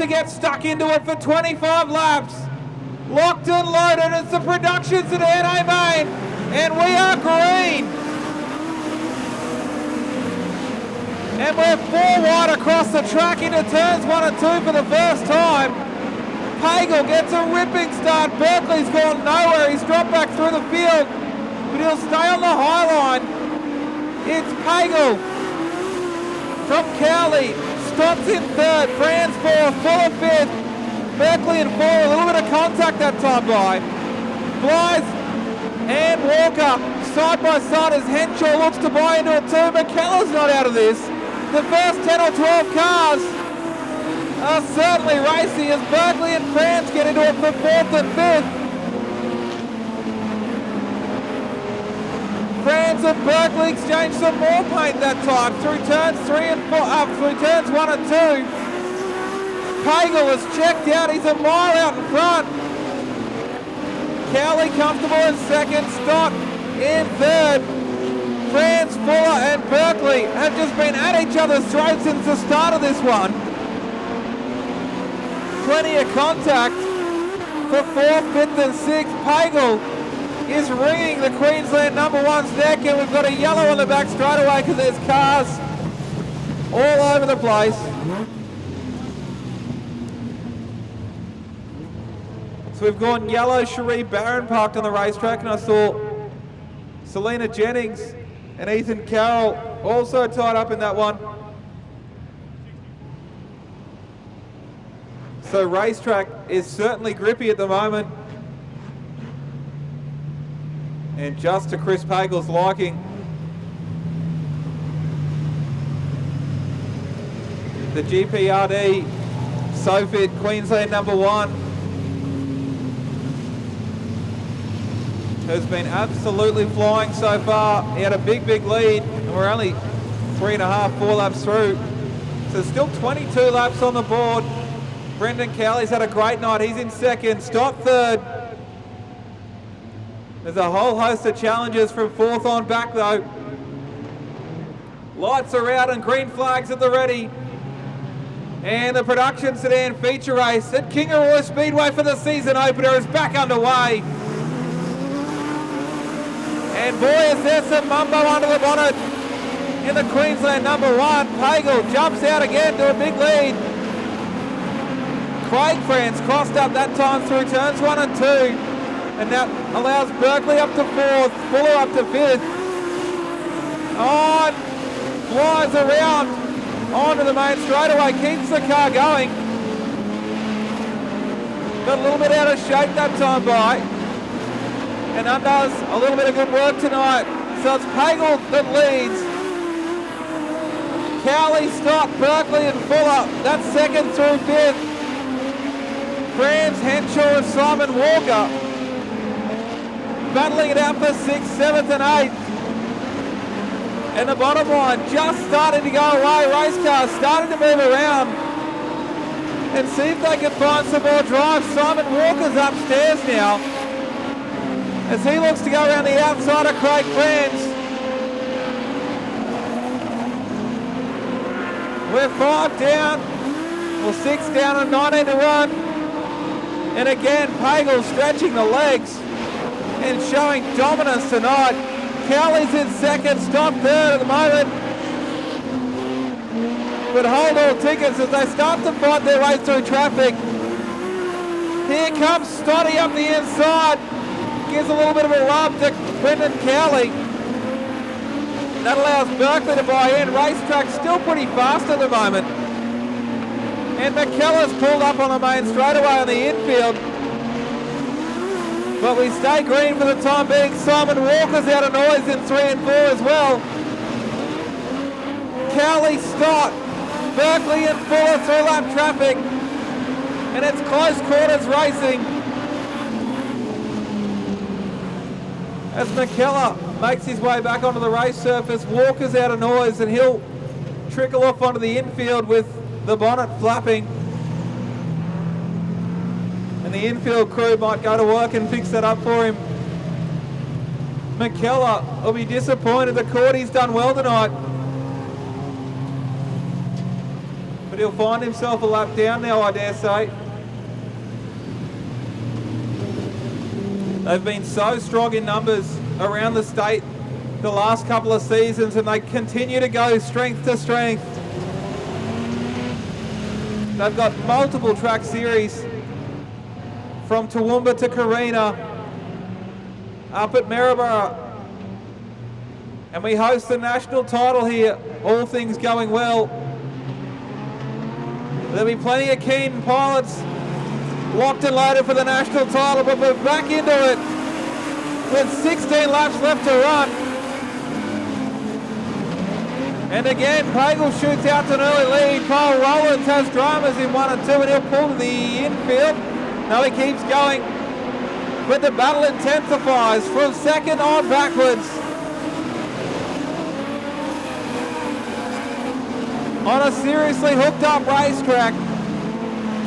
to get stuck into it for 25 laps. Locked and loaded, it's the production sedan A-Main, and we are green. And we're 4 wide across the track into turns 1 and 2 for the first time. Pagel gets a ripping start. Berkeley's gone nowhere. He's dropped back through the field, but he'll stay on the high line. It's Pagel from Cowley. Stops in third. Franz fourth. Fuller fifth. Berkeley in four. A little bit of contact that time by Blythe and Walker side by side as Henshaw looks to buy into it too. McKellar's not out of this. The first 10 or 12 cars are certainly racy as Berkeley and Franz get into it for fourth and fifth. Franz and Berkeley exchange some more paint that time through turns 3 and 4, through turns 1 and 2. Pagel has checked out, he's a mile out in front. Cowley comfortable in second, Stott in third. Franz, Fuller and Berkeley have just been at each other's throats since the start of this one. Plenty of contact for 4th, 5th and 6th. Pagel is wringing the Queensland number one's neck, and we've got a yellow on the back straightaway because there's cars all over the place. So we've gone yellow. Cherie Barron parked on the racetrack, and I saw Selena Jennings and Ethan Carroll also tied up in that one. So racetrack is certainly grippy at the moment. And just to Chris Pagel's liking. The GPRD SoFit Queensland number one has been absolutely flying so far. He had a big lead, and we're only 3.5, 4 laps through. So still 22 laps on the board. Brendan Cowley's had a great night. He's in second. Stott third. There's a whole host of challenges from fourth on back though. Lights are out and green flags at the ready. And the production sedan feature race at Kingaroy Speedway for the season opener is back underway. And boy, is there some mumbo under the bonnet in the Queensland number one. Pagel jumps out again to a big lead. Craig Franz crossed up that time through turns 1 and 2. And that allows Berkeley up to 4th, Fuller up to 5th. On, flies around onto the main straightaway, keeps the car going. Got a little bit out of shape that time by. And undoes a little bit of good work tonight. So it's Pagel that leads. Cowley, Stott, Berkeley and Fuller. That's second through 5th. Franz, Henshaw and Simon Walker battling it out for 6th, 7th and 8th. And the bottom line just starting to go away. Race cars starting to move around and see if they can find some more drive. Simon Walker's upstairs now as he looks to go around the outside of Craig Franz. We're 5 down, or 6 down and 19 to run. And again, Pagel stretching the legs and showing dominance tonight. Cowley's in second, Stott third at the moment. But hold all tickets as they start to fight their way through traffic. Here comes Stotty up the inside. Gives a little bit of a rub to Brendan Cowley. That allows Berkeley to buy in. Racetrack still pretty fast at the moment. And McKellar's pulled up on the main straightaway on the infield. But we stay green for the time being. Simon Walker's out of noise in 3 and 4 as well. Cowley, Stott, Berkeley and Fuller through lap traffic. And it's close quarters racing. As McKellar makes his way back onto the race surface, Walker's out of noise and he'll trickle off onto the infield with the bonnet flapping. And the infield crew might go to work and fix that up for him. McKellar will be disappointed. The Cordy's done well tonight. but he'll find himself a lap down now, I dare say. They've been so strong in numbers around the state the last couple of seasons, and they continue to go strength to strength. They've got multiple track series from Toowoomba to Carina, up at Maryborough. And we host the national title here, all things going well. There'll be plenty of keen pilots locked and loaded for the national title, but we're back into it with 16 laps left to run. And again, Pagel shoots out to an early lead. Kyle Rowlands has dramas in 1 and 2, and he'll pull to the infield. No, he keeps going, but the battle intensifies from second on backwards. On a seriously hooked up racetrack,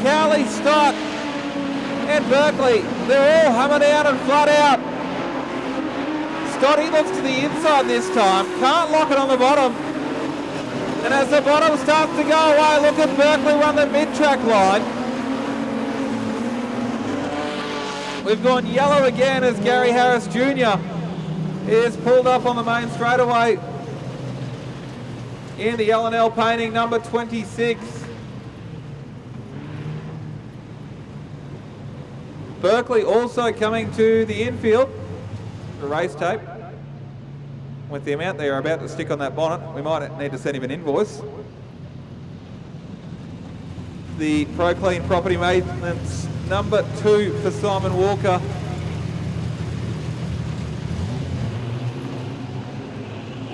Cowley, Stott and Berkeley, they're all hammered out and flat out. Stotty looks to the inside this time, can't lock it on the bottom. And as the bottom starts to go away, look at Berkeley run the mid-track line. We've gone yellow again as Gary Harris Jr. is pulled up on the main straightaway in the L&L painting number 26. Berkeley also coming to the infield. The race tape. With the amount they are about to stick on that bonnet, we might need to send him an invoice. The ProClean Property Maintenance number 2 for Simon Walker.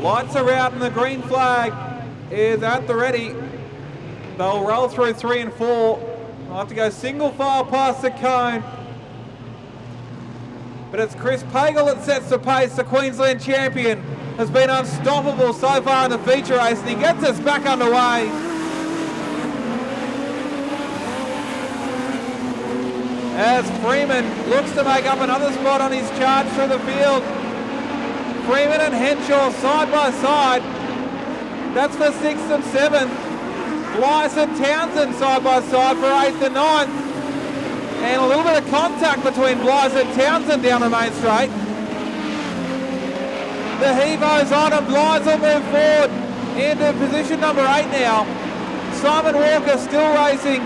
Lights are out and the green flag is at the ready. They'll roll through 3 and 4. I'll have to go single file past the cone. But it's Chris Pagel that sets the pace. The Queensland champion has been unstoppable so far in the feature race, and he gets us back underway. As Freeman looks to make up another spot on his charge through the field. Freeman and Henshaw side by side. That's for 6th and 7th. Blythe and Townsend side by side for 8th and 9th. And a little bit of contact between Blythe and Townsend down the main straight. The Hevo's on and Blythe will move forward into position number 8 now. Simon Walker still racing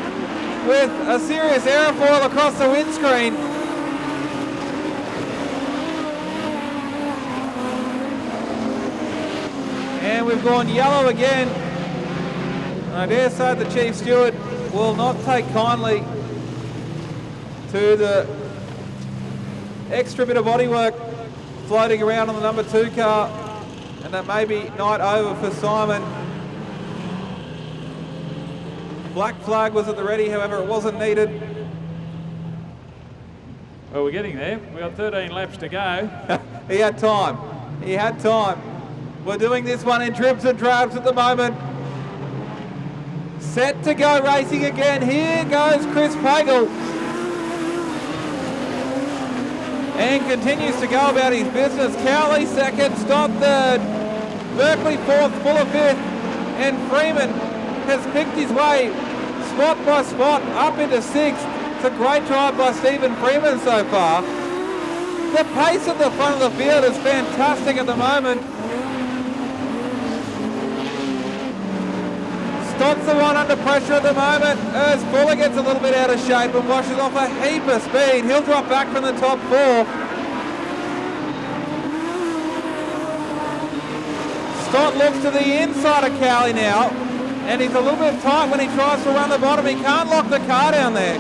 with a serious aerofoil across the windscreen. And we've gone yellow again. I dare say the Chief Steward will not take kindly to the extra bit of bodywork floating around on the number 2 car, and that may be night over for Simon. Black flag was at the ready, however it wasn't needed. Well, we're getting there. We've got 13 laps to go. He had time. He had time. We're doing this one in dribs and drabs at the moment. Set to go racing again. Here goes Chris Pagel. And continues to go about his business. Cowley second, Stott third, Berkeley fourth, Fuller fifth, and Freeman has picked his way spot by spot up into 6th. It's a great drive by Stephen Freeman so far. The pace at the front of the field is fantastic at the moment. Stott's the one under pressure at the moment as Fuller gets a little bit out of shape and washes off a heap of speed. He'll drop back from the top 4. Stott looks to the inside of Cowley now, and he's a little bit tight when he tries to run the bottom. He can't lock the car down there.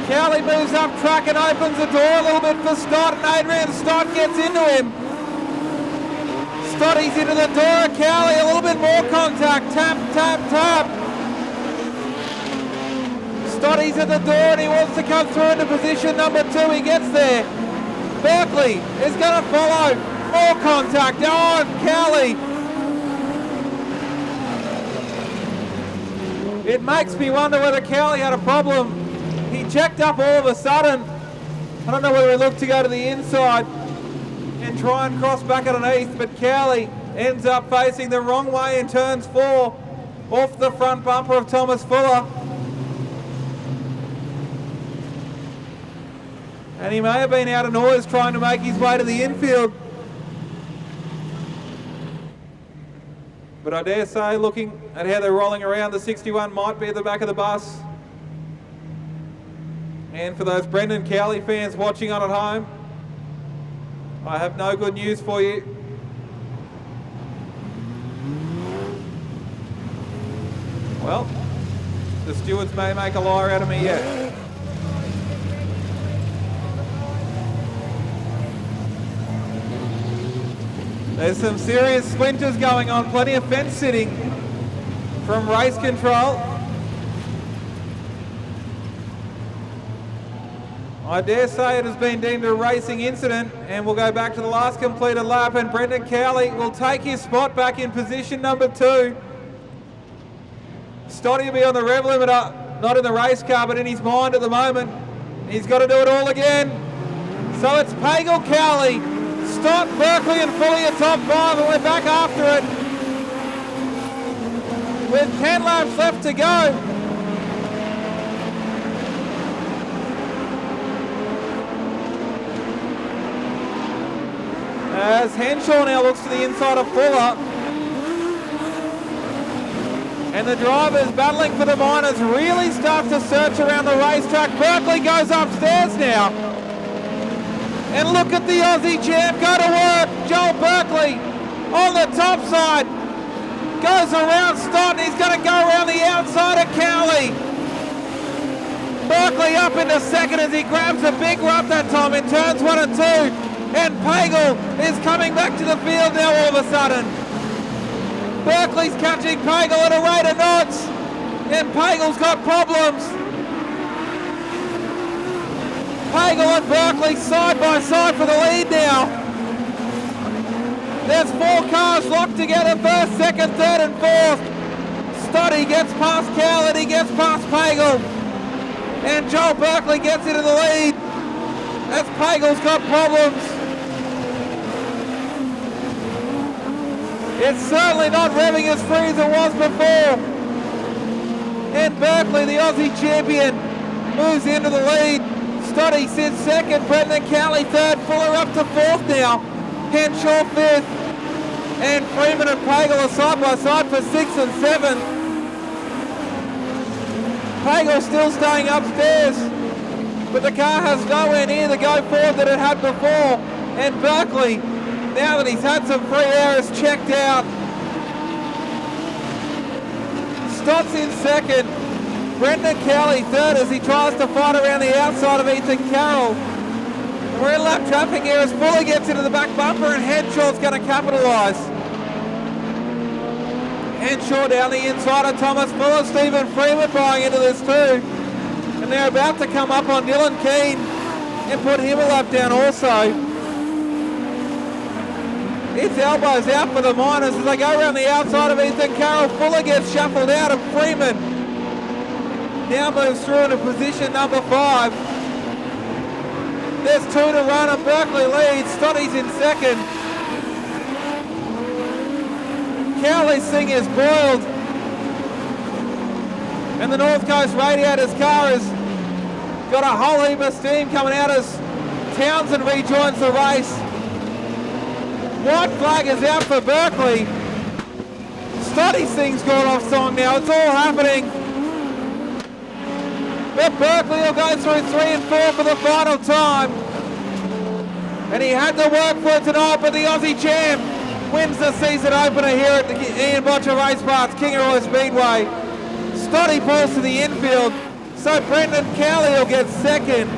Cowley moves up track and opens the door a little bit for Stott, and Adrian Stott gets into him. Stotty's into the door of Cowley, a little bit more contact, tap, tap, tap. Stotty's at the door and he wants to come through into position number 2, he gets there. Berkeley is going to follow, more contact, on Cowley. It makes me wonder whether Cowley had a problem. He checked up all of a sudden. I don't know whether he looked to go to the inside and try and cross back underneath, but Cowley ends up facing the wrong way in turns 4, off the front bumper of Thomas Fuller. And he may have been out of noise trying to make his way to the infield. But I dare say, looking at how they're rolling around, the 61 might be at the back of the bus. And for those Brendan Cowley fans watching on at home, I have no good news for you. Well, the stewards may make a liar out of me yet. There's some serious splinters going on, plenty of fence sitting from race control. I dare say it has been deemed a racing incident, and we'll go back to the last completed lap, and Brendan Cowley will take his spot back in position number 2. Stoddy will be on the rev limiter, not in the race car, but in his mind at the moment. He's got to do it all again. So it's Pagel, Cowley, Stott, Berkeley and Fully at top 5, and we're back after it with 10 laps left to go. As Henshaw now looks to the inside of Fuller. And the drivers battling for the minors really start to search around the racetrack. Berkeley goes upstairs now. And look at the Aussie champ go to work. Joel Berkeley on the top side. Goes around Stott, and he's going to go around the outside of Cowley. Berkeley up into second as he grabs a big rut that time in turns 1 and 2. And Pagel is coming back to the field now all of a sudden. Berkeley's catching Pagel at a rate of knots. And Pagel's got problems. Pagel and Berkeley side by side for the lead now. There's 4 cars locked together, first, second, third and fourth. Stoddy gets past Cowley, he gets past Pagel. And Joel Berkeley gets into the lead as Pagel's got problems. It's certainly not revving as free as it was before. And Berkeley, the Aussie champion, moves into the lead. Stoddy sits second, Brendan Cowley third, Fuller up to fourth now. Henshaw fifth. And Freeman and Pagel are side by side for 6th and 7th. Pagel still staying upstairs, but the car has nowhere near the go forward that it had before. And Berkeley, now that he's had some free air, is checked out. Stott's in second. Brendan Cowley third as he tries to fight around the outside of Ethan Carroll. We're in lap traffic here as Fuller gets into the back bumper, and Henshaw's going to capitalise. Henshaw down the inside of Thomas Fuller. Stephen Freeman buying into this too. And they're about to come up on Dylan Keane and put him a lap down also. It's elbows out for the minors as they go around the outside of Ethan Carroll. Fuller gets shuffled out, and Freeman now moves through into position number 5. There's 2 to run, and Berkeley leads. Stoddy's in second. Cowley's thing is boiled. And the North Coast Radiators car has got a whole heap of steam coming out as Townsend rejoins the race. White flag is out for Berkeley. Stoddy's thing's gone off song now. It's all happening. But Berkeley will go through 3 and 4 for the final time. And he had to work for it tonight, but the Aussie champ wins the season opener here at the Ian Botcher Race Parks, Kingaroy Speedway. Stoddy pulls to the infield, so Brendan Cowley will get second.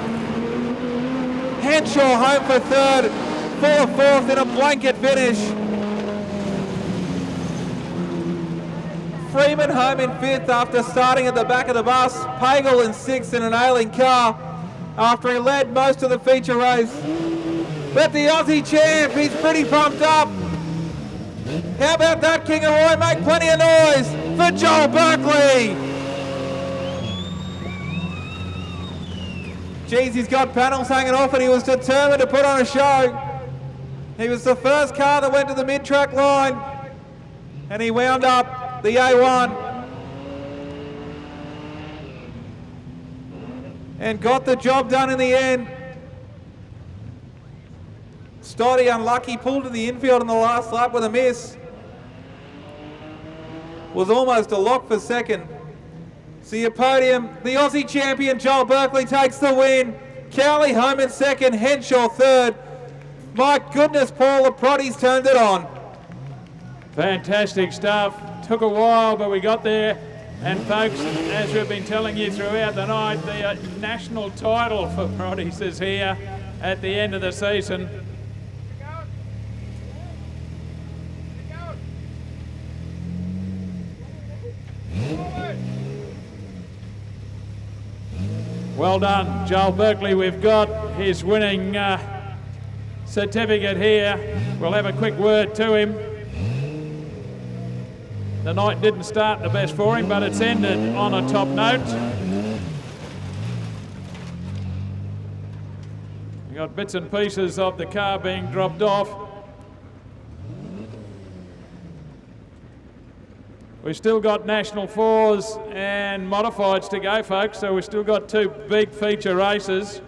Henshaw home for third, Fuller fourth in a blanket finish. Freeman home in fifth after starting at the back of the bus. Pagel in sixth in an ailing car after he led most of the feature race. But the Aussie champ, he's pretty pumped up. How about that, Kingaroy? Make plenty of noise for Joel Berkeley. Geez, he's got panels hanging off, and he was determined to put on a show. He was the first car that went to the mid-track line, and he wound up the A1 and got the job done in the end. Stoddy unlucky, pulled to the infield in the last lap with a miss. Was almost a lock for second. So your podium, the Aussie champion Joel Berkeley takes the win. Cowley home in second, Henshaw third. My goodness, Paul, the Proddies turned it on. Fantastic stuff. Took a while, but we got there. And folks, as we've been telling you throughout the night, the national title for Proddies is here at the end of the season. Well done, Joel Berkeley. We've got his winning certificate here. We'll have a quick word to him. The night didn't start the best for him, but it's ended on a top note. We've got bits and pieces of the car being dropped off. We've still got National 4s and Modifieds to go, folks, so we've still got two big feature races.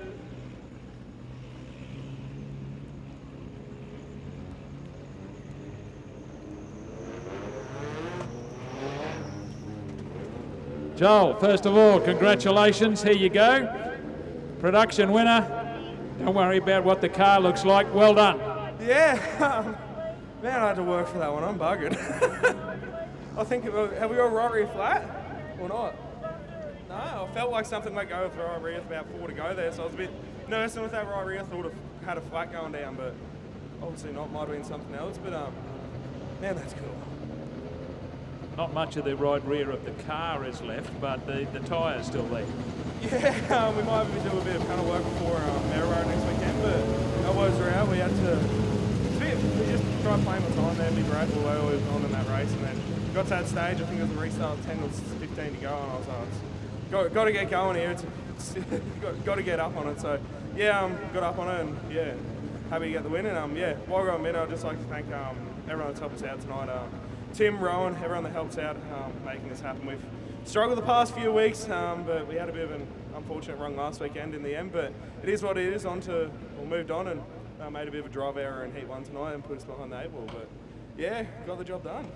Joel, first of all, congratulations, here you go. Production winner. Don't worry about what the car looks like, well done. Yeah, man, I had to work for that one, I'm buggered. I think, have we got Rotary flat or not? No, I felt like something might go with Rotary with about 4 to go there, so I was a bit nervous with that Rotary. I thought I had a flat going down, but obviously not, might have been something else, but man, that's cool. Not much of the right rear of the car is left, but the tyre's still there. Yeah, we might have to do a bit of panel work before Merrow next weekend, but elbows are out. We had to, we just tried playing with time there, be grateful the way we were on in that race, and then got to that stage. I think it was a restart of 10 or 15 to go, and I was like, got to get going here. It's got to get up on it. So yeah, got up on it, and yeah, happy to get the win. And yeah, while we're on mid, I'd just like to thank everyone that's helped us out tonight. Tim, Rowan, everyone that helps out making this happen. We've struggled the past few weeks, but we had a bit of an unfortunate run last weekend in the end. But it is what it is. Moved on and made a bit of a drive error in Heat 1 tonight and put us behind the 8 ball. But yeah, got the job done.